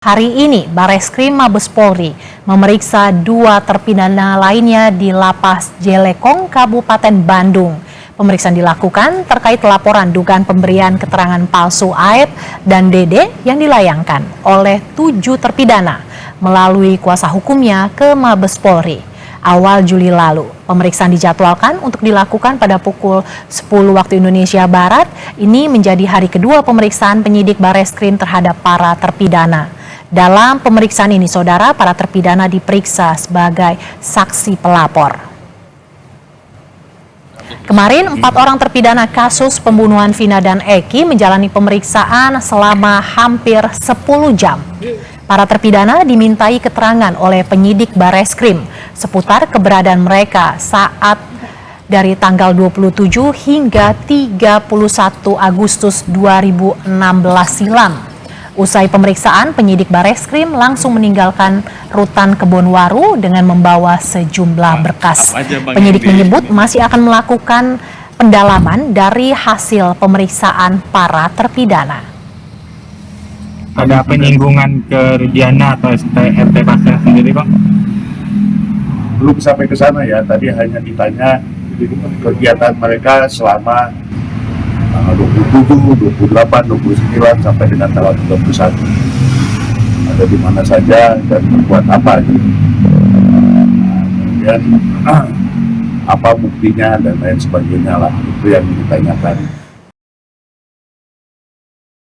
Hari ini, Bareskrim Mabes Polri memeriksa 2 terpidana lainnya di Lapas Jelekong, Kabupaten Bandung. Pemeriksaan dilakukan terkait laporan dugaan pemberian keterangan palsu Aep dan Dede yang dilayangkan oleh 7 terpidana melalui kuasa hukumnya ke Mabes Polri. Awal Juli lalu, pemeriksaan dijadwalkan untuk dilakukan pada pukul 10 waktu Indonesia Barat. Ini menjadi hari kedua pemeriksaan penyidik Bareskrim terhadap para terpidana. Dalam pemeriksaan ini, saudara, para terpidana diperiksa sebagai saksi pelapor. Kemarin, 4 orang terpidana kasus pembunuhan Vina dan Eki menjalani pemeriksaan selama hampir 10 jam. Para terpidana dimintai keterangan oleh penyidik Bareskrim seputar keberadaan mereka saat dari tanggal 27 hingga 31 Agustus 2016 silam. Usai pemeriksaan, penyidik Bareskrim langsung meninggalkan rutan Kebonwaru dengan membawa sejumlah berkas. Penyidik menyebut masih akan melakukan pendalaman dari hasil pemeriksaan para terpidana. Ada penyinggungan ke Rudiana atau RT Pasir sendiri, Bang? Belum sampai ke sana ya, tadi hanya ditanya kegiatan mereka selama 27, 28, 29 sampai dengan tanggal 31. Ada di mana saja dan berbuat apa gitu. Kemudian apa buktinya dan lain sebagainya lah, itu yang ditanyakan.